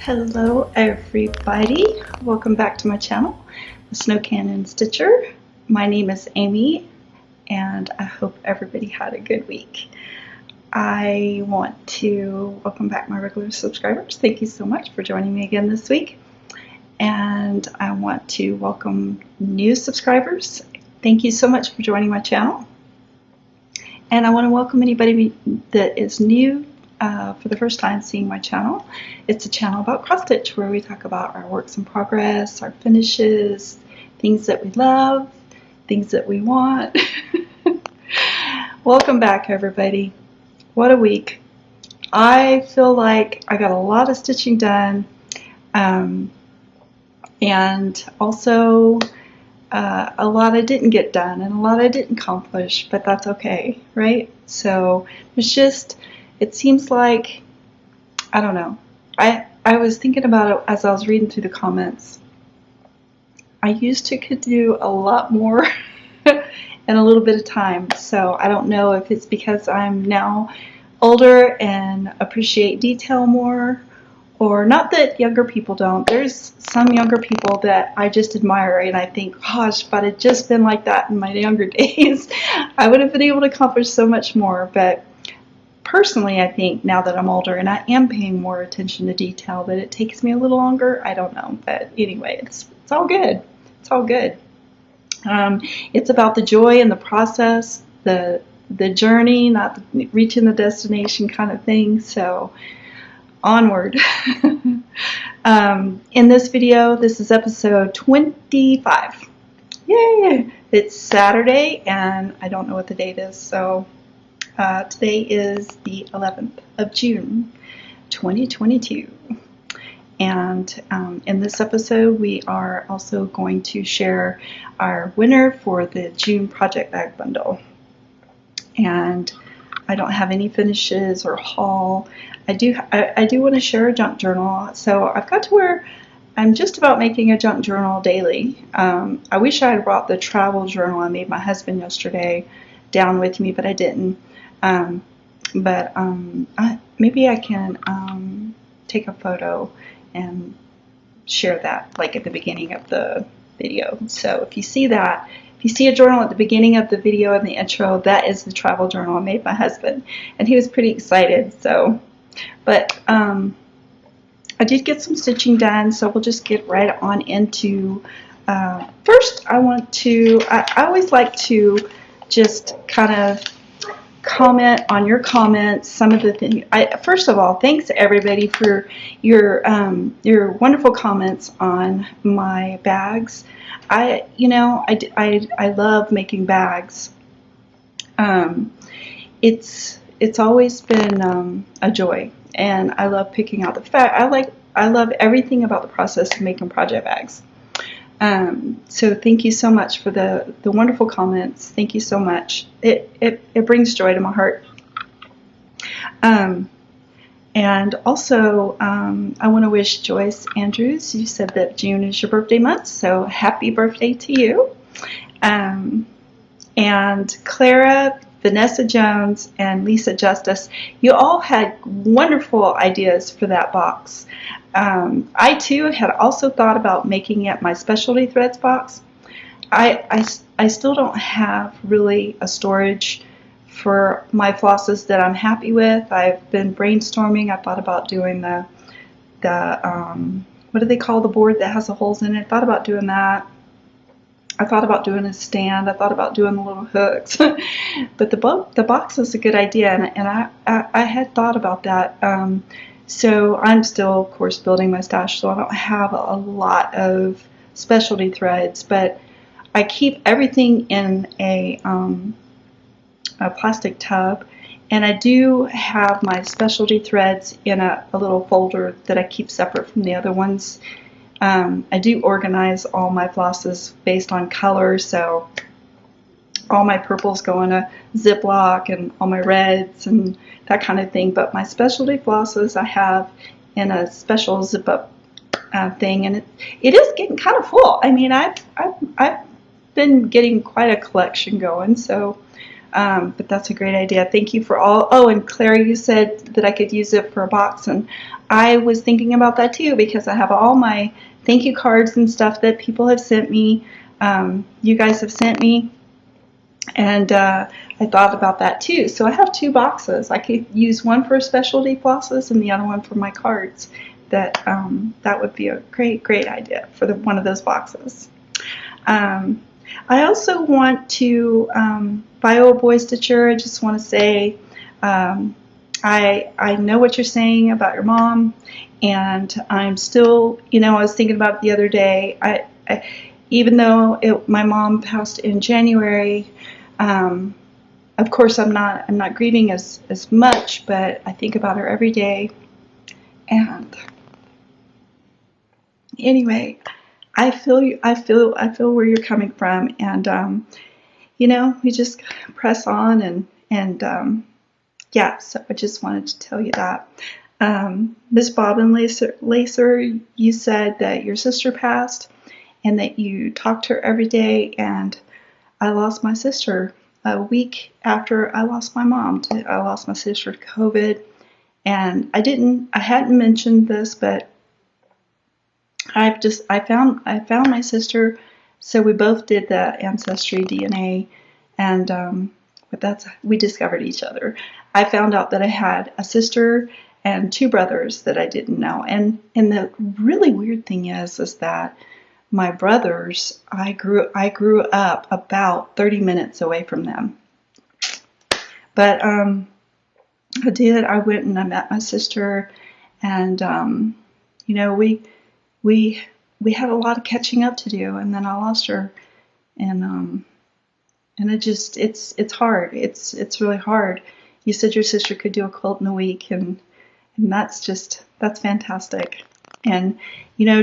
Hello everybody, welcome back to my channel, the snowcanyonstitcher. My name is Amy and I hope everybody had a good week. I want to welcome back my regular subscribers. Thank you so much for joining me again this week. And I want to welcome new subscribers. Thank you so much for joining my channel. And I want to welcome anybody that is new for the first time seeing my channel. It's a channel about cross stitch where we talk about our works in progress, our finishes, things that we love, things that we want. Welcome back everybody. What a week. I feel like I got a lot of stitching done and also a lot I didn't get done and a lot I didn't accomplish, but that's okay, right? So it seems like, I don't know, I was thinking about it as I was reading through the comments. I used to could do a lot more in a little bit of time, so I don't know if it's because I'm now older and appreciate detail more, or not that younger people don't. There's some younger people that I just admire and I think, gosh, if I'd have just been like that in my younger days, I would have been able to accomplish so much more. But personally, I think now that I'm older and I am paying more attention to detail, that it takes me a little longer. I don't know, but anyway, it's all good. It's all good. It's about the joy in the process, the journey, not reaching the destination kind of thing. So onward. In this video, this is episode 25. Yay! It's Saturday and I don't know what the date is, so today is the 11th of June 2022, and in this episode we are also going to share our winner for the June project bag bundle. And I don't have any finishes or haul. I do want to share a junk journal, so I've got to where I'm just about making a junk journal daily. I wish I had brought the travel journal I made my husband yesterday down with me, but I didn't. Maybe I can take a photo and share that like at the beginning of the video. So if you see that, if you see a journal at the beginning of the video and the intro, that is the travel journal I made my husband, and he was pretty excited. So, but I did get some stitching done, so we'll just get right on into. First, I always like to just kind of comment on your comments, some of the things. First of all, thanks everybody for your wonderful comments on my bags. I love making bags. It's always been a joy, and I love picking out the fact. I love everything about the process of making project bags. So thank you so much for the wonderful comments. Thank you so much. It brings joy to my heart. And also, I want to wish Joyce Andrews, you said that June is your birthday month, so happy birthday to you. And Clara, Vanessa Jones, and Lisa Justice, you all had wonderful ideas for that box. I too had also thought about making it my specialty threads box. I still don't have really a storage for my flosses that I'm happy with. I've been brainstorming. I thought about doing the what do they call the board that has the holes in it? I thought about doing that. I thought about doing a stand. I thought about doing the little hooks. But the box is a good idea, and I had thought about that. So I'm still, of course, building my stash, so I don't have a lot of specialty threads, but I keep everything in a plastic tub, and I do have my specialty threads in a little folder that I keep separate from the other ones. I do organize all my flosses based on color, so all my purples go in a Ziploc and all my reds and that kind of thing. But my specialty flosses I have in a special zip-up thing, and it is getting kind of full. I mean, I've been getting quite a collection going, so But that's a great idea. Thank you for all. Oh, and Claire, you said that I could use it for a box, and I was thinking about that too because I have all my thank you cards and stuff that people have sent me. You guys have sent me, and I thought about that too. So I have two boxes. I could use one for specialty flosses and the other one for my cards. That would be a great idea for one of those boxes. I also want to bio a boy stitcher. I just want to say I know what you're saying about your mom, and I'm still, I was thinking about it the other day. Even though my mom passed in January, of course I'm not grieving as much, but I think about her every day. And anyway, I feel you. I feel where you're coming from, and we just press on, and yeah. So I just wanted to tell you that. Miss Bobbin Lacer, you said that your sister passed, and that you talked to her every day. And I lost my sister a week after I lost my mom. I lost my sister to COVID, and I hadn't mentioned this, but I found my sister, so we both did the ancestry DNA, and we discovered each other. I found out that I had a sister and two brothers that I didn't know, and the really weird thing is that my brothers, I grew up about 30 minutes away from them, but I went and I met my sister, and we had a lot of catching up to do, and then I lost her, and it's hard. It's really hard. You said your sister could do a quilt in a week, and that's fantastic. And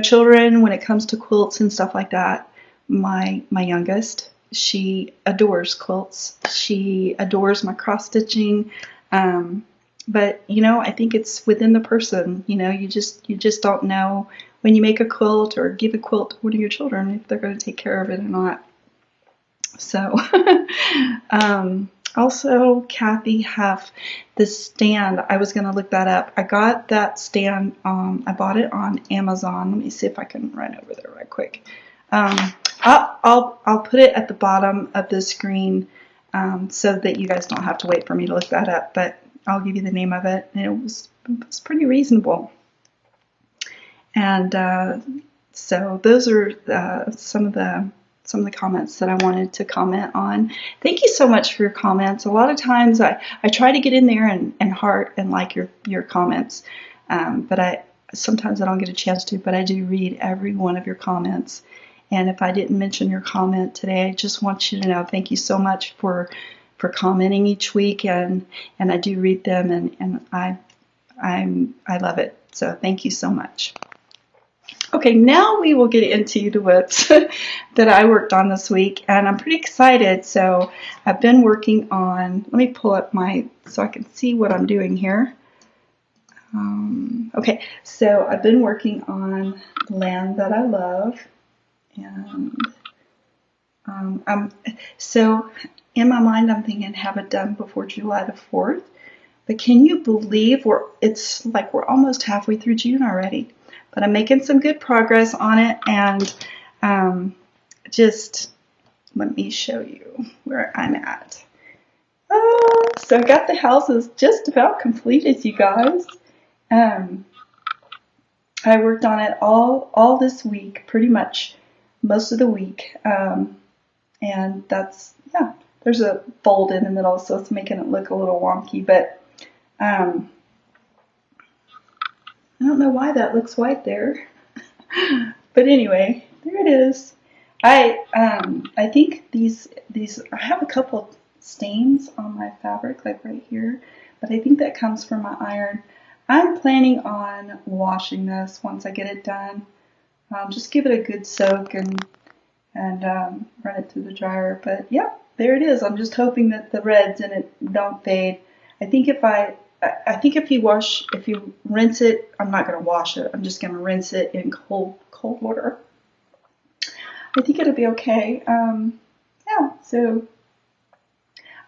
children, when it comes to quilts and stuff like that, my youngest, she adores quilts. She adores my cross stitching. But I think it's within the person. You just don't know when you make a quilt or give a quilt to one of your children if they're going to take care of it or not. So, also, Kathy have the stand. I was going to look that up. I got that stand. I bought it on Amazon. Let me see if I can run over there right quick. I'll put it at the bottom of the screen so that you guys don't have to wait for me to look that up. But I'll give you the name of it. And it was pretty reasonable. And so those are some of the comments that I wanted to comment on. Thank you so much for your comments. A lot of times I try to get in there and heart and like your comments, but sometimes I don't get a chance to, but I do read every one of your comments. And if I didn't mention your comment today, I just want you to know thank you so much for commenting each week, and I do read them, and I love it. So thank you so much. Okay, now we will get into the whips that I worked on this week, and I'm pretty excited. So I've been working on, let me pull up so I can see what I'm doing here. Okay, so I've been working on Land That I Love, and so in my mind I'm thinking have it done before July the 4th, but can you believe it's like we're almost halfway through June already? But I'm making some good progress on it, and just let me show you where I'm at. So I got the houses just about completed, you guys. I worked on it all this week, pretty much most of the week, and that's, yeah, there's a fold in the middle, so it's making it look a little wonky, but I don't know why that looks white there. But anyway, there it is. I think these I have a couple of stains on my fabric, like right here, but I think that comes from my iron. I'm planning on washing this once I get it done. Just give it a good soak and run it through the dryer. But yeah, there it is. I'm just hoping that the reds in it don't fade. I think if you rinse it, I'm not going to wash it. I'm just going to rinse it in cold water. I think it'll be okay. Yeah, so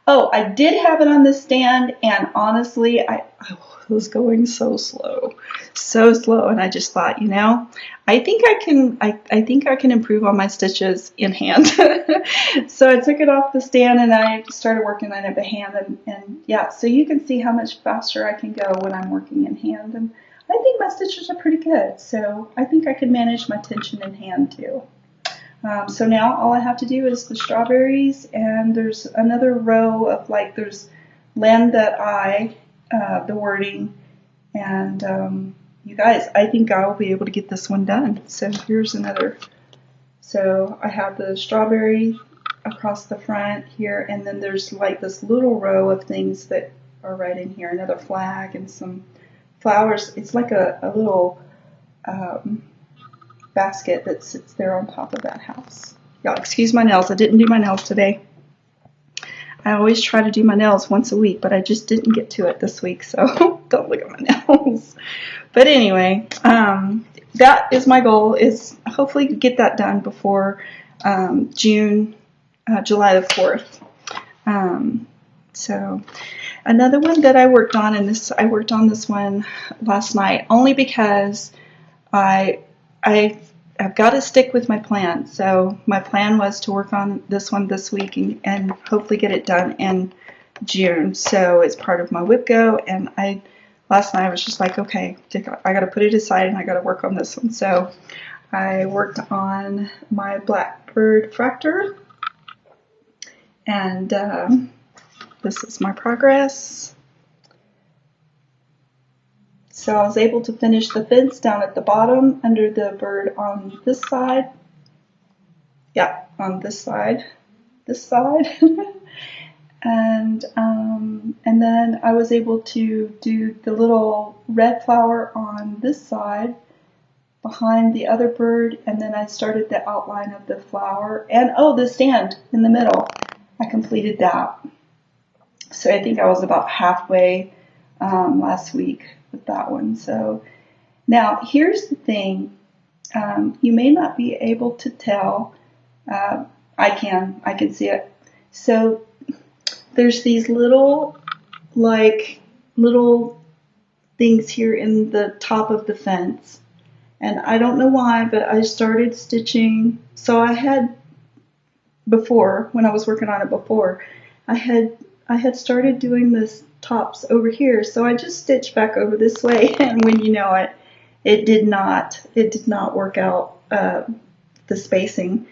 Oh, I did have it on the stand, and honestly, I was going so slow, and I just thought, you know, I think I can, I think I can improve on my stitches in hand. So I took it off the stand and I started working on it by hand, and yeah, so you can see how much faster I can go when I'm working in hand, and I think my stitches are pretty good, so I think I can manage my tension in hand too. So now all I have to do is the strawberries, and there's another row of like, there's lend that I, the wording, and you guys, I think I'll be able to get this one done. So here's another. So I have the strawberry across the front here, and then there's like this little row of things that are right in here, another flag and some flowers. It's like a little basket that sits there on top of that house. Y'all excuse my nails. I didn't do my nails today. I always try to do my nails once a week, but I just didn't get to it this week, so don't look at my nails. But anyway, that is my goal, is hopefully get that done before July the 4th. So another one that I worked on, and I worked on this one last night only because I've got to stick with my plan. So my plan was to work on this one this week and hopefully get it done in June. So it's part of my whip go, and last night I was just like, okay, I got to put it aside and I got to work on this one. So I worked on my Blackbird fractor, and this is my progress. So I was able to finish the fence down at the bottom under the bird on this side. Yeah, on this side. And then I was able to do the little red flower on this side behind the other bird, and then I started the outline of the flower, and oh, the stand in the middle. I completed that. So I think I was about halfway last week with that one. So now here's the thing. You may not be able to tell. I can see it. So there's these little things here in the top of the fence, and I don't know why, but I started stitching. So I had before, when I was working on it before, I had started doing this tops over here, so I just stitched back over this way, and when you know it, it did not work out the spacing.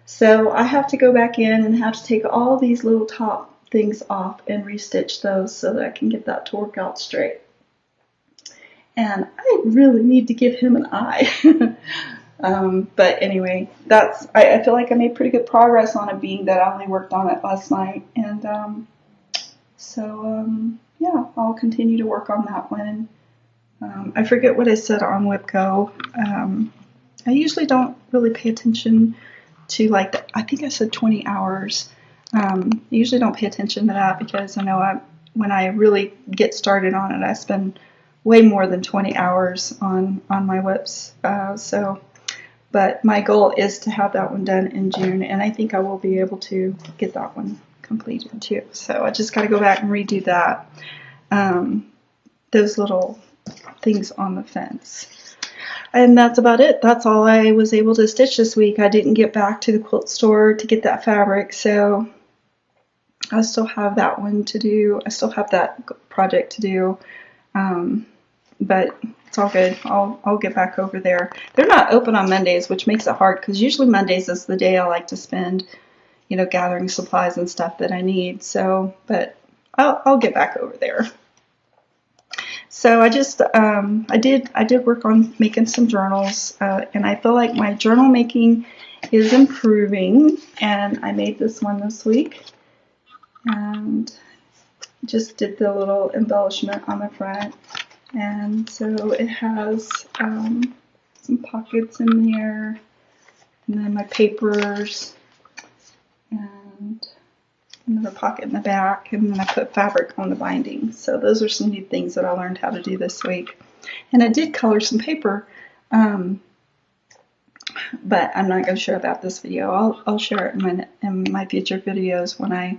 So I have to go back in and have to take all these little top things off and restitch those so that I can get that to work out straight. And I really need to give him an eye. But anyway, I feel like I made pretty good progress on it, being that I only worked on it last night. And yeah, I'll continue to work on that one. I forget what I said on WhipGo. I usually don't really pay attention to I think I said 20 hours. I usually don't pay attention to that because I know when I really get started on it, I spend way more than 20 hours on my whips. But my goal is to have that one done in June, and I think I will be able to get that one completed too. So I just got to go back and redo that. Those little things on the fence. And that's about it. That's all I was able to stitch this week. I didn't get back to the quilt store to get that fabric, so I still have that one to do. I still have that project to do, but it's all good. I'll get back over there. They're not open on Mondays, which makes it hard because usually Mondays is the day I like to spend, gathering supplies and stuff that I need. So, but I'll get back over there. So I just I did work on making some journals, and I feel like my journal making is improving. And I made this one this week, and just did the little embellishment on the front. And so it has some pockets in there, and then my papers, and another pocket in the back, and then I put fabric on the binding. So those are some new things that I learned how to do this week. And I did color some paper, but I'm not going to share that this video. I'll share it in my future videos when I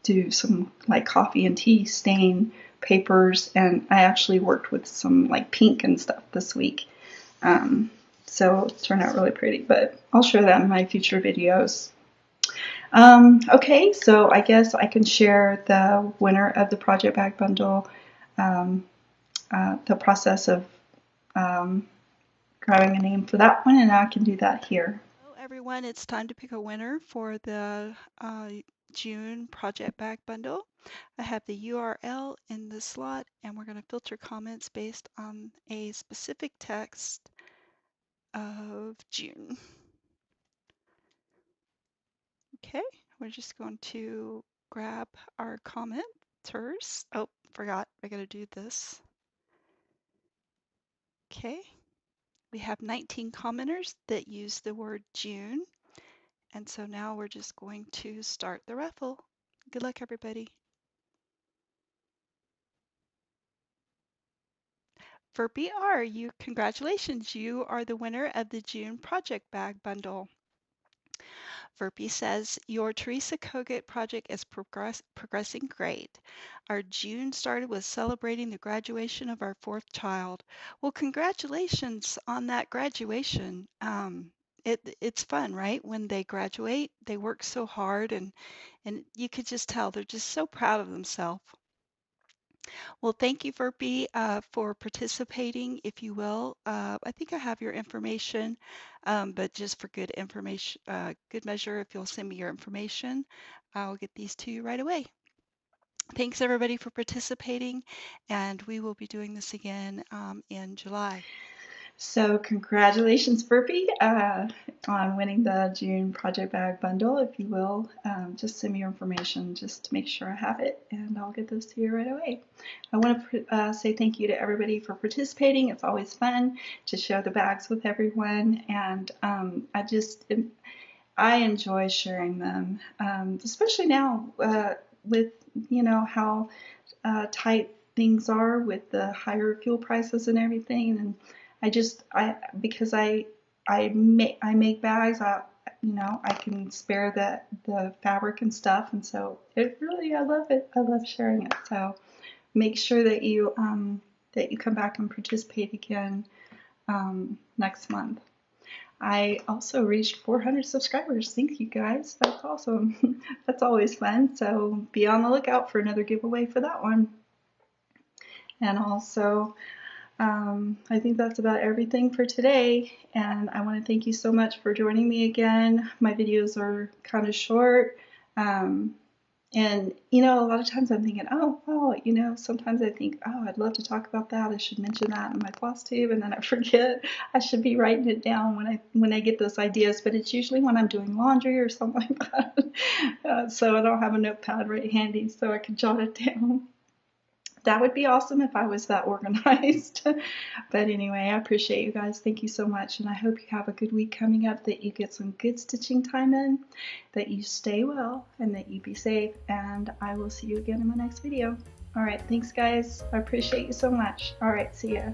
do some like coffee and tea stain papers, and I actually worked with some like pink and stuff this week. So it turned out really pretty, but I'll show that in my future videos. Okay, so I guess I can share the winner of the project bag bundle, the process of grabbing a name for that one, and I can do that here. Hello everyone, it's time to pick a winner for the June project bag bundle. I have the URL in the slot, and we're going to filter comments based on a specific text of June. Okay, we're just going to grab our commenters. Oh, forgot, I got to do this. Okay, we have 19 commenters that use the word June. And so now we're just going to start the raffle. Good luck, everybody. For BR, congratulations, you are the winner of the June project bag bundle. Verpy says, your Teresa Kogut project is progressing great. Our June started with celebrating the graduation of our 4th child. Well, congratulations on that graduation. It's fun, right? When they graduate, they work so hard, and you could just tell they're just so proud of themselves. Well, thank you, Verpy, for participating, if you will. I think I have your information, but just for good information, good measure, if you'll send me your information, I'll get these to you right away. Thanks, everybody, for participating, and we will be doing this again in July. So congratulations, Burpee, on winning the June project bag bundle. If you will, just send me your information just to make sure I have it, and I'll get those to you right away. I want to say thank you to everybody for participating. It's always fun to share the bags with everyone, and I enjoy sharing them, especially now with how tight things are with the higher fuel prices and everything. And because I make bags, I can spare the fabric and stuff, and so I love it. I love sharing it. So make sure that you come back and participate again next month. I also reached 400 subscribers. Thank you guys. That's awesome. That's always fun. So be on the lookout for another giveaway for that one. And also, I think that's about everything for today. And I want to thank you so much for joining me again. My videos are kind of short. And, a lot of times I'm thinking, oh, well, sometimes I think, oh, I'd love to talk about that. I should mention that in my Flosstube, and then I forget. I should be writing it down when I get those ideas, but it's usually when I'm doing laundry or something like that. So I don't have a notepad right handy so I can jot it down. That would be awesome if I was that organized. But anyway, I appreciate you guys. Thank you so much. And I hope you have a good week coming up, that you get some good stitching time in, that you stay well, and that you be safe. And I will see you again in my next video. All right. Thanks, guys. I appreciate you so much. All right. See ya.